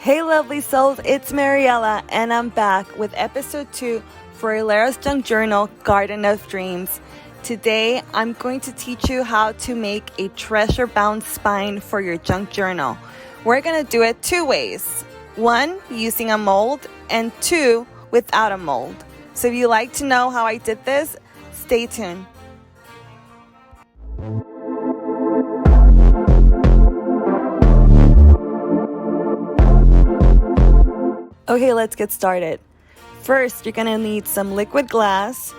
Hey lovely souls, it's Mariella and I'm back with episode 2 for Ilera's Junk Journal, Garden of Dreams. Today I'm going to teach you how to make a treasure-bound spine for your junk journal. We're going to do it 2 ways. 1, using a mold, and 2, without a mold. So if you like to know how I did this, stay tuned. Okay, let's get started. First, you're gonna need some liquid glass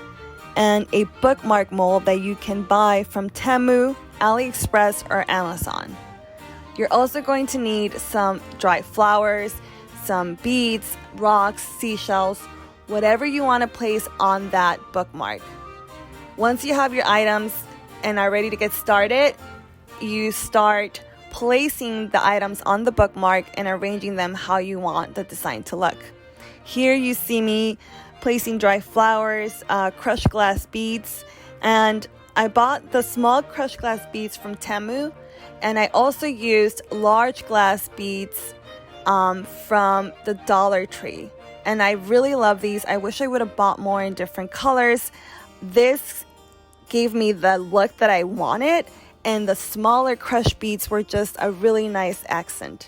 and a bookmark mold that you can buy from Temu, AliExpress, or Amazon. You're also going to need some dry flowers, some beads, rocks, seashells, whatever you want to place on that bookmark. Once you have your items and are ready to get started, you start placing the items on the bookmark and arranging them how you want the design to look. Here you see me placing dry flowers, crushed glass beads, and I bought the small crushed glass beads from Temu, and I also used large glass beads from the Dollar Tree. And I really love these. I wish I would have bought more in different colors. This gave me the look that I wanted, and the smaller crushed beads were just a really nice accent.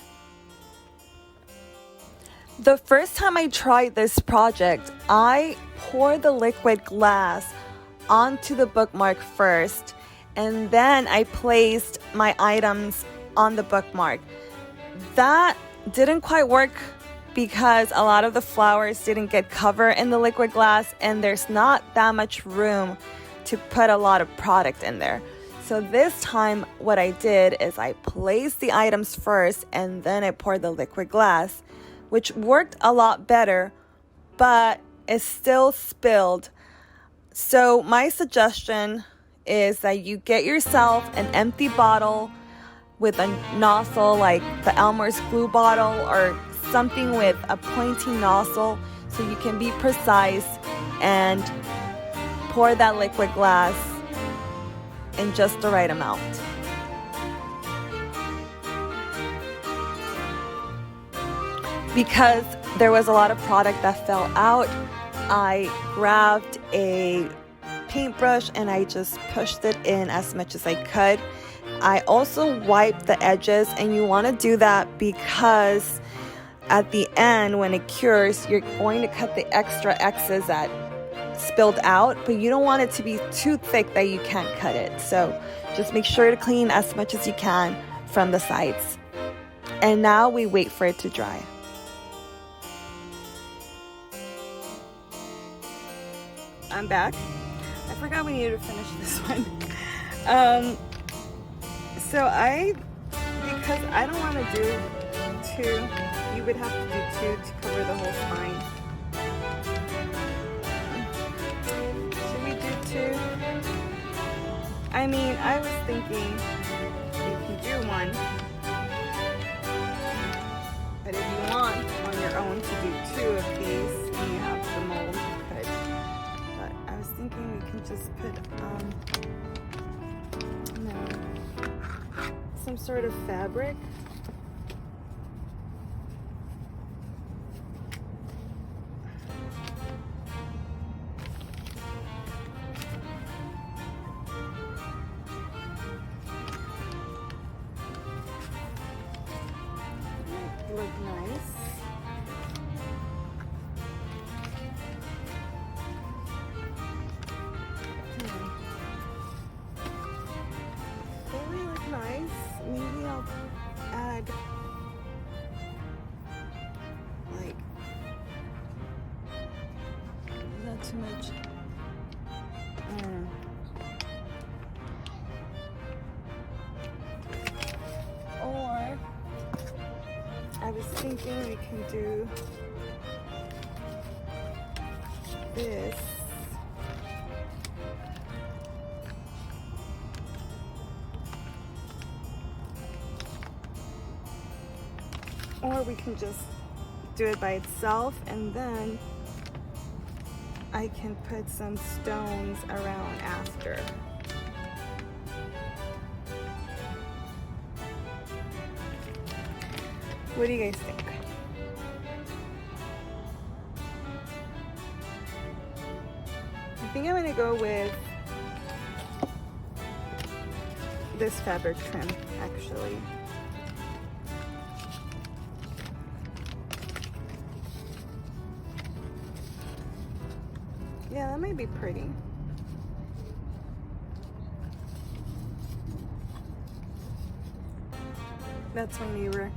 The first time I tried this project, I poured the liquid glass onto the bookmark first, and then I placed my items on the bookmark. That didn't quite work because a lot of the flowers didn't get covered in the liquid glass, and there's not that much room to put a lot of product in there. So this time what I did is I placed the items first and then I poured the liquid glass, which worked a lot better, but it still spilled. So my suggestion is that you get yourself an empty bottle with a nozzle like the Elmer's glue bottle or something with a pointy nozzle so you can be precise and pour that liquid glass in just the right amount. Because there was a lot of product that fell out, I grabbed a paintbrush and I just pushed it in as much as I could. I also wiped the edges, and you want to do that because at the end when it cures, you're going to cut the extra excess that spilled out, but you don't want it to be too thick that you can't cut it. So just make sure to clean as much as you can from the sides. And now we wait for it to dry. I'm back. I forgot we needed to finish this one. Because I don't want to do 2, you would have to do 2 to cover the whole spine. I mean, I was thinking you can do 1, but if you want on your own to do 2 of these and you have the mold, you could. But I was thinking we can just put some sort of fabric. Look nice. They really look nice. Maybe I'll add like not too much. Or I was thinking we can do this. Or we can just do it by itself, and then I can put some stones around after. What do you guys think? think I'm gonna go with this fabric trim, actually. Yeah, that might be pretty. That's my neighbor.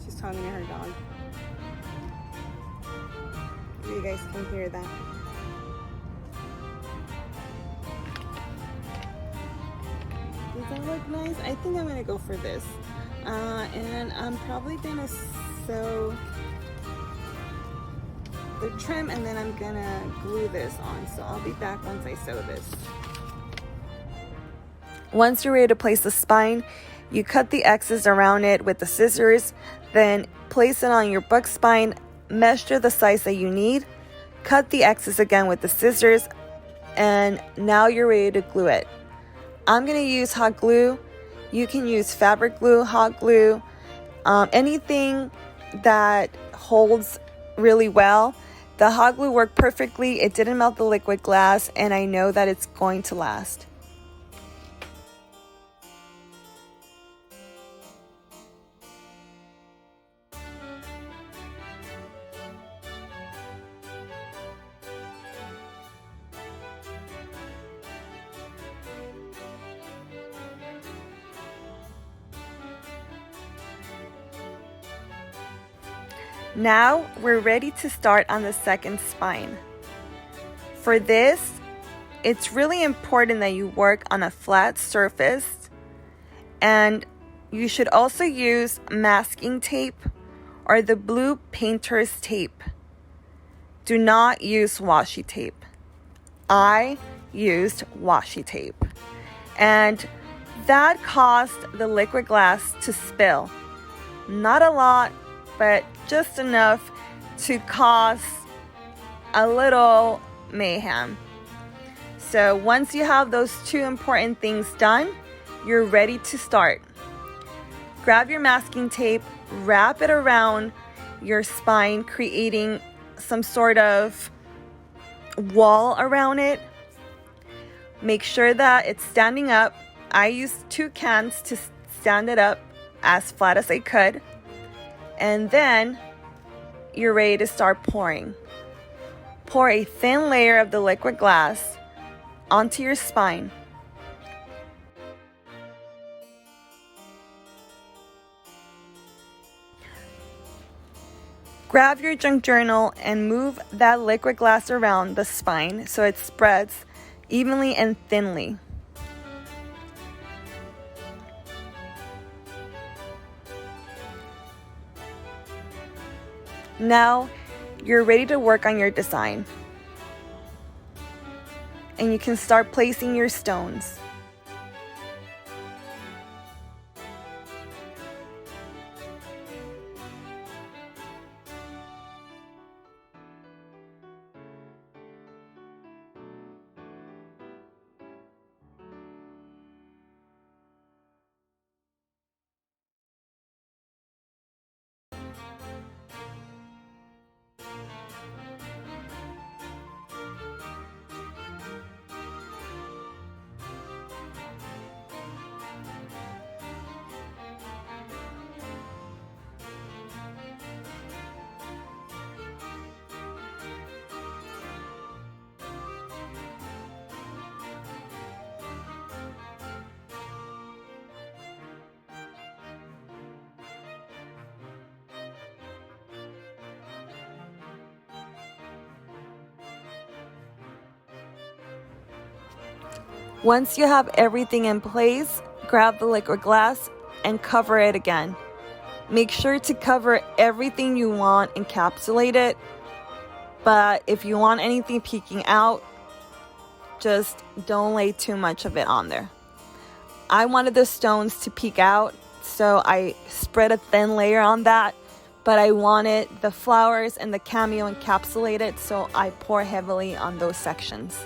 She's talking to her dog. You guys can hear that. Does that look nice? I think I'm gonna go for this. And I'm probably gonna sew the trim and then I'm gonna glue this on. So I'll be back once I sew this. Once you're ready to place the spine, you cut the X's around it with the scissors, then place it on your book spine, measure the size that you need, cut the X's again with the scissors, and now you're ready to glue it. I'm going to use hot glue. You can use fabric glue, hot glue, anything that holds really well. The hot glue worked perfectly. It didn't melt the liquid glass, and I know that it's going to last. Now we're ready to start on the second spine. For this, it's really important that you work on a flat surface, and you should also use masking tape or the blue painter's tape. Do not use washi tape. I used washi tape, and that caused the liquid glass to spill. Not a lot, but just enough to cause a little mayhem. So once you have those two important things done, you're ready to start. Grab your masking tape, wrap it around your spine, creating some sort of wall around it. Make sure that it's standing up. I used 2 cans to stand it up as flat as I could. And then you're ready to start pouring. Pour a thin layer of the liquid glass onto your spine. Grab your junk journal and move that liquid glass around the spine so it spreads evenly and thinly. Now you're ready to work on your design, and you can start placing your stones. Once you have everything in place, grab the liquid glass and cover it again. Make sure to cover everything you want, encapsulate it, but if you want anything peeking out, just don't lay too much of it on there. I wanted the stones to peek out, so I spread a thin layer on that, but I wanted the flowers and the cameo encapsulated, so I pour heavily on those sections.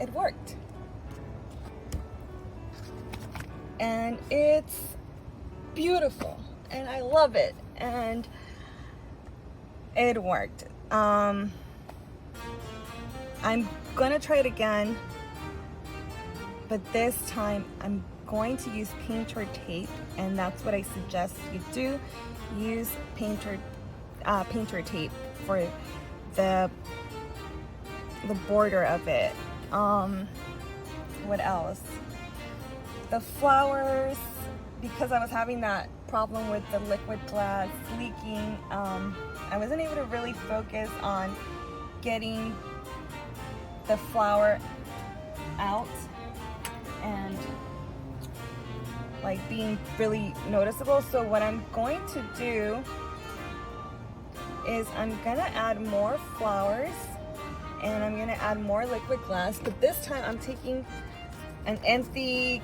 it worked. And it's beautiful and I love it, and it worked. I'm gonna try it again, but this time I'm going to use painter tape, and that's what I suggest you do. Use painter tape for the border of it. What else? The flowers, because I was having that problem with the liquid glass leaking, I wasn't able to really focus on getting the flower out and like being really noticeable. So what I'm going to do is I'm gonna add more flowers and I'm gonna add more liquid glass, but this time I'm taking an empty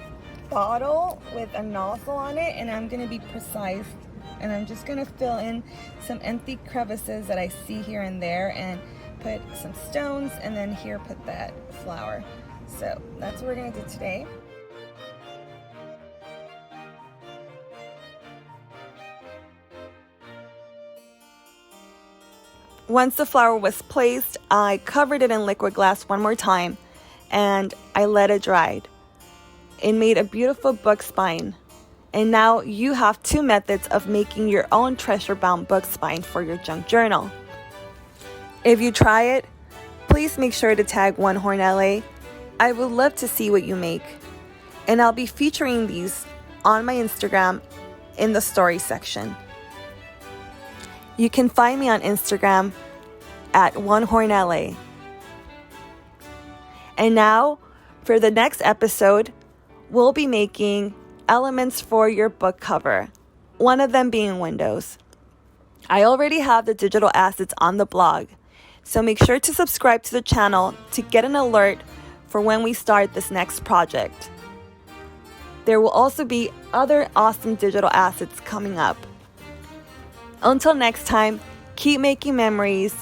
bottle with a nozzle on it, and I'm gonna be precise, and I'm just gonna fill in some empty crevices that I see here and there and put some stones, and then here put that flower. So that's what we're gonna do today. Once the flower was placed, I covered it in liquid glass one more time and I let it dry. It made a beautiful book spine. And now you have two methods of making your own treasure-bound book spine for your junk journal. If you try it, please make sure to tag One Horn LA. I would love to see what you make. And I'll be featuring these on my Instagram in the story section. You can find me on Instagram at One Horn LA. And now, for the next episode, we'll be making elements for your book cover, one of them being windows. I already have the digital assets on the blog, so make sure to subscribe to the channel to get an alert for when we start this next project. There will also be other awesome digital assets coming up. Until next time, keep making memories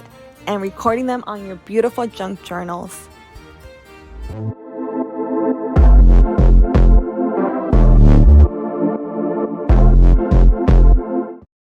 and recording them on your beautiful junk journals.